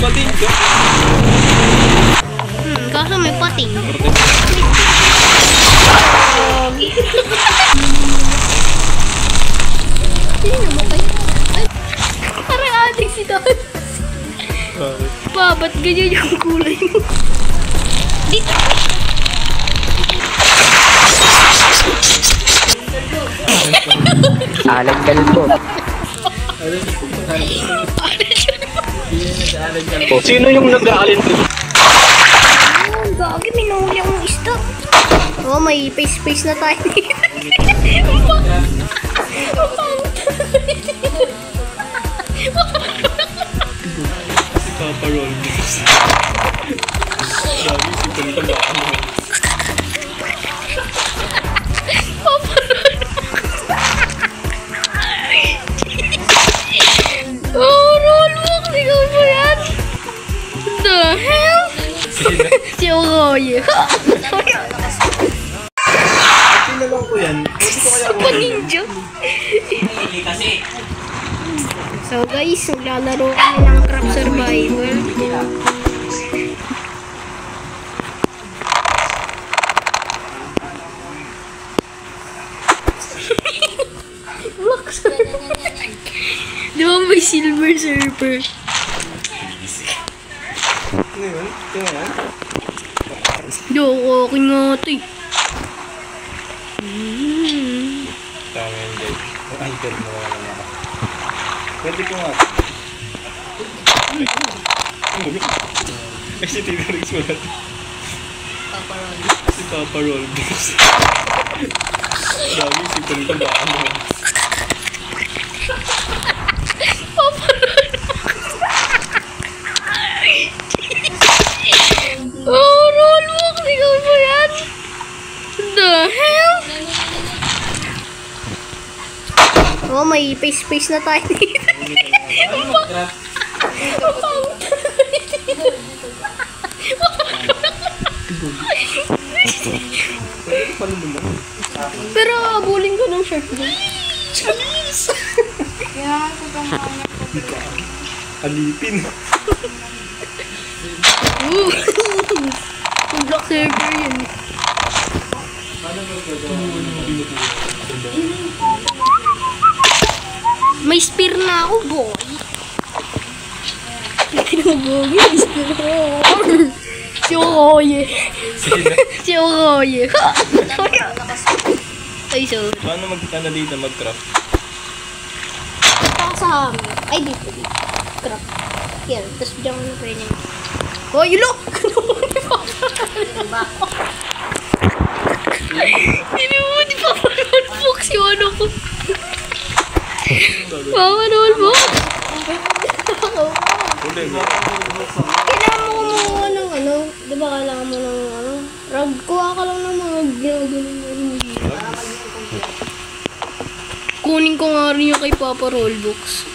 pating ka. Kaso may pating. Sino naman kayo? Ay, parang adik si Don. Pa, ba't ganyan yung kulay mo? Dito! Alag kalbo. Sino yung nag-aalin ko? Oh, gagi, minuli akong isda. Oh, may face na tayo dito. Papa roll. Lagi si Tolita ba ano? Oh, rollbook! Ikaw ba yan? The hell? Si Oroye. Sino lang ko yan? Super Ninja. So guys, maglalaro kami ng Crab Survival. Black Surfer. Di ba may Silver Surfer? Ano yun? Ito yan? Di ako aking nga ito eh. Tama yun guys. Ay, pero nawala na ako. Pwede ko nga. Ay, si Tito Rex wala. Si Papa Roll. Lagi si Tolita ba ano? Oh, rollbook! Ikaw ba yan? The hell? Oh, may face na tayo dito. Pero abulin ko ng shirt mo. Chalis! Alipin. Yung Black Surfer yun. May spear na ako, boy. Tinabogi, may spear na ako. Si Oroye. Si Oroye. Ay, sorry. Paano magkita na dito mag-craft? Taka sa hangin. Ay, dito. Craft. Yan, tapos dyan ko na pwede. Oh, you look! Hindi mo, di pa rollbook si ano ko. Mama, rollbook! Kailangan mo kumuha ng ano? Di ba kailangan mo ng ano? Rag, kuha ka lang ng mga ginagaling. Kunin ko nga rin yung kay Papa Rollbooks.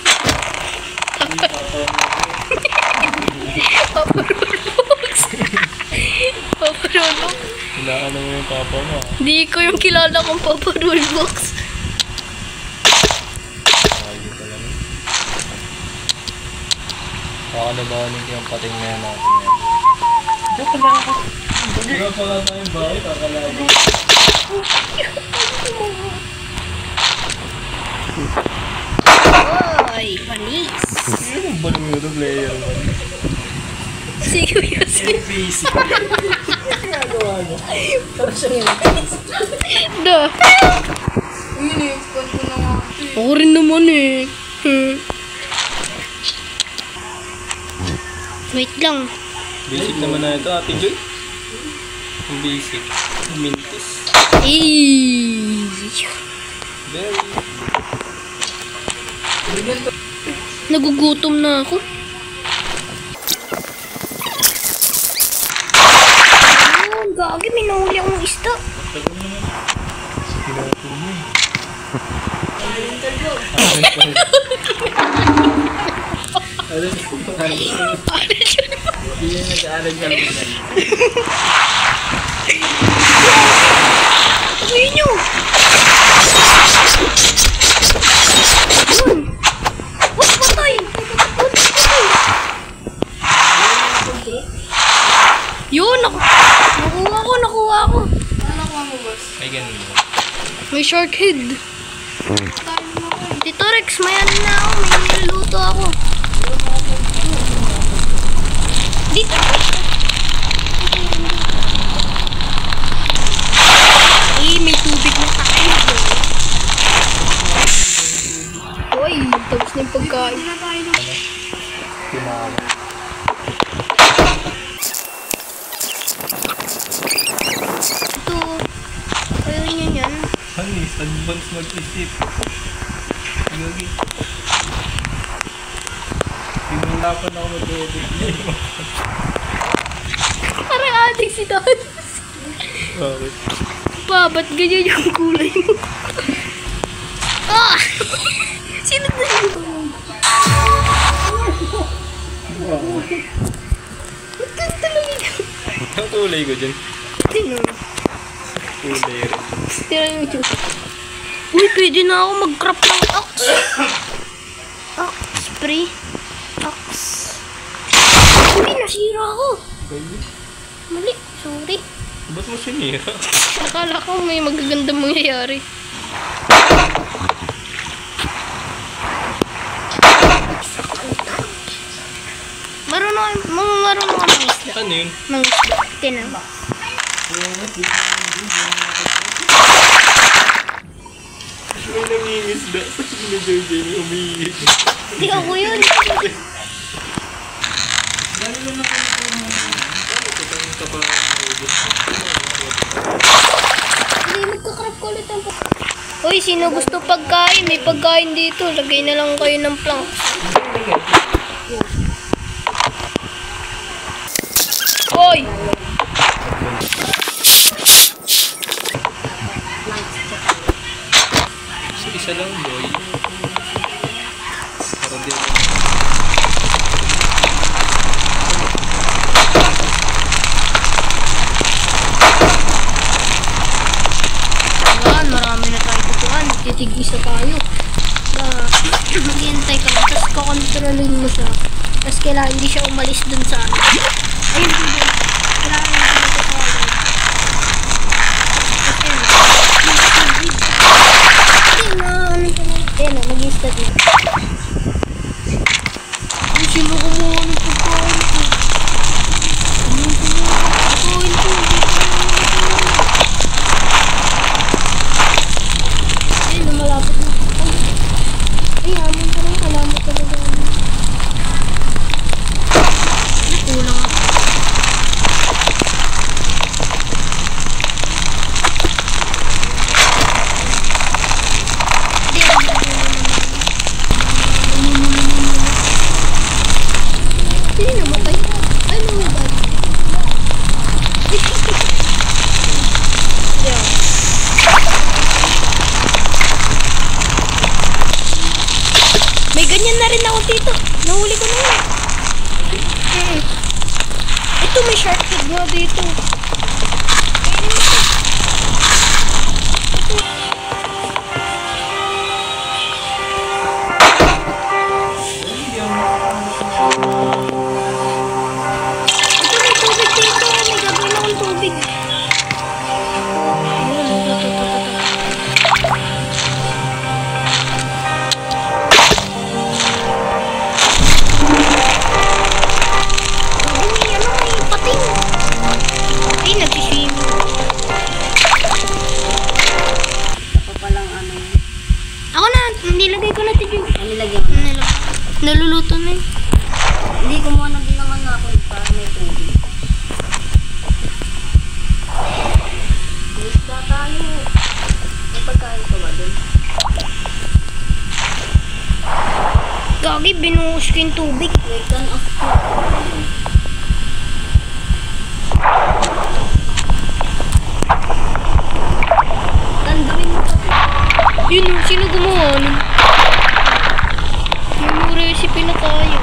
Papa Rollbooks. Papa Rollbooks. Kailangan naman yung papa mo. Hindi ko yung kilala kong Papa Rollbooks. Ayun pala na. Baka nabahanin ko yung pating na yan natin yan. Diyan pala ako. Diyan pala tayong bahay, kakalagi. Oy, panis. Ano yung balong yung player mo? Sige, sige. busy. Ginagawa niya. Parang siya yung Da. Ako rin naman eh. Wait lang. basic naman na ito, Ate Joy. Ang basic. Mintis. Very. Nagugutom na ako. Oh, gagi, may nahuli akong isda. Hindi yan nag-aaral ka lang. Sabihin nyo! Yun! Huwag patay! Huwag patay! Ay, ganun mo. May shark head. Tito Rex, may ano na ako. May niluluto ako. Dito. May tubig na tayo. Uy, tapos na yung pagkain. Tinawa. Ito. Ayaw niya yan. Hanis, advance mag-isip. Gagi. Pinulapan ako mag-edit niya. Parang adik si Don. Bakit? Pa, ba't ganyan yung kulay mo? Ah! Sino na yun? Ba't ka talaga? Ang kulay ko dyan. Sino? Kulay rin. Tira yung YouTube. Uy, pwede na ako mag-crop ng ox. Ox spray. Ox. Uy, nasira ako. Mali, sorry. Ba't mo sinira? Akala ko may magaganda mangyayari. Marunong ka ng isda. Ano yun? Ng isda. Tinan mo. May nangingisda. Sino JJ may umiiit? Hindi ako yun. Hindi, magkakrap ko ulit ang Uy, sino gusto pagkain? May pagkain dito. Lagay na lang kayo ng plank. Hoy! Isa lang, boy. Para din. Ayan, marami na tayo tutuan. Titig-isa tayo. Hintay ka lang. Tapos kakontrolin mo siya. Tapos kailangan hindi siya umalis dun sa ano. Ayun, hindi. Kailangan hindi siya tutuan. Ayun, mag-i-start na. Ay, sino kumuha ng pagkain ko? Sino kumuha ng pagkain ko? Ay, lumalapit na. Ay, hamon pa lang. Alamot talaga. Nakulang ako. Hindi namatay. Ay, namatay. Yeah. May ganyan na rin ako dito. Nahuli ko na yun. Ito, may shark head nga dito. Ito, may tubig dito. May gagawin akong tubig. Ayun, ito. Ay, ano, may pating. Ay, nagsiswim. Ako palang ano yun. Ako na, nilagay ko na ito yung... Ang nilagyan mo. Naluluto na yun. Hindi kumuha na din naman ako para may tubig. Gusto tayo. May pagkain ka ba dun? Gagi, binuhos ko yung tubig. May can of food. Tanduin mo kasi. Yun, sino gumawa nun? Yung recipe na tayo.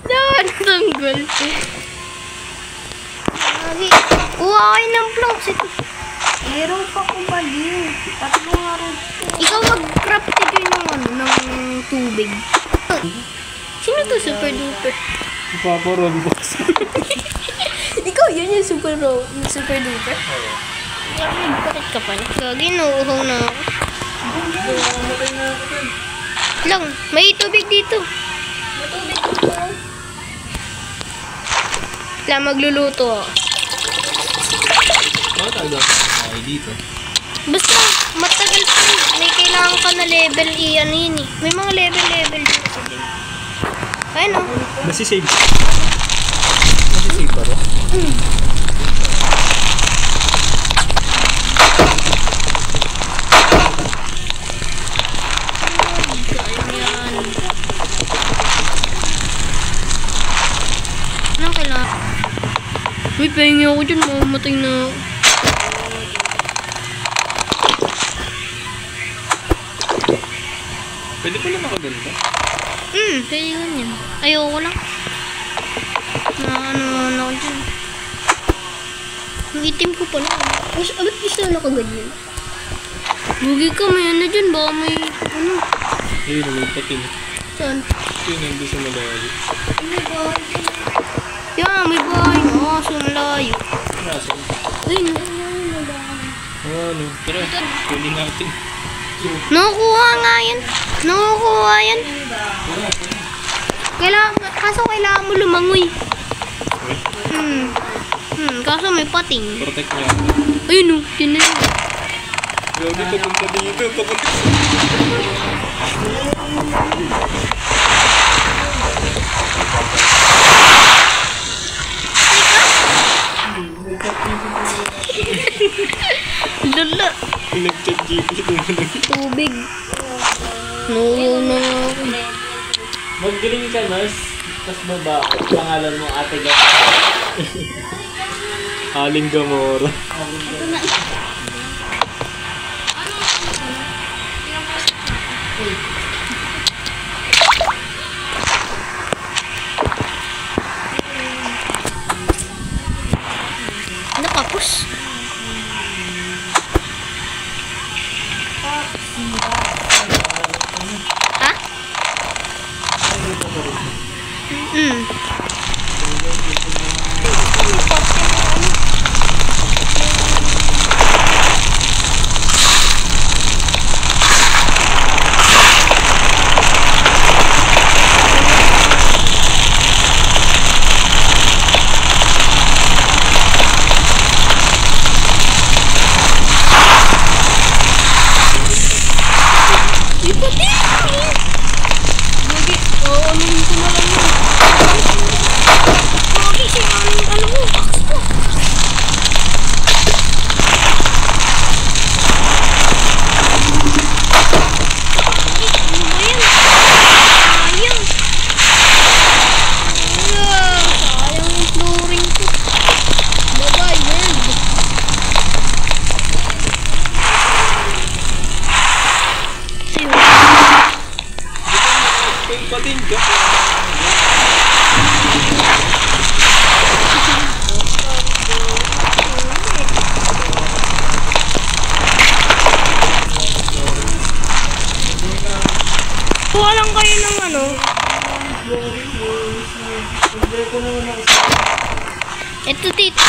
Saan tanggal? Kuha ito. Meron pa kung baliw. Tatlong araw. Ikaw mag-craft ito ng tubig. Sino to super duper? Papa Ronbox. Ikaw yun yung super duper? Bakit ka pa? Gagi, nauuhaw na ako. Lang, may tubig dito. Lang, magluluto ako. Bakit tayo ay dito? Basta, matagal pa yun. May kailangan ka na level ano yun eh. May mga level dito din. Ayun o. Nasisave. Nasisave pa rin? Anong kailangan? Uy, pahingi ako dyan. Mamamatay na ako. Pwede pala nakaganito? Pwede ganyan. Ayoko lang. Ano ako dyan. Ang itim ko pala. Ba't isa na nakaganyan? Bugi ka, may ano dyan. Baka may ano. Ayun, may patin. Saan? Yun, nandun sa malayo. Yan, may bahay. So malayo. Nasaan? Ayun. Ano? Tara, pwede natin. Nakukuha nga yan. Nakukuha yan. Kaso kailangan mo lumangoy. Kaso may pating. Protect niya. Ayun o, yun na yun. Grabe, papunta dito. Papunta. Lala. Nag-chat GPT naman. Tubig. No. Mag-green ka, Nas. Tapos baba, pangalan mo Ate Gamora. Aling Gamora. Nakapos. Ha? Patin ka. Kuha lang kayo ng ano. Ito, tito.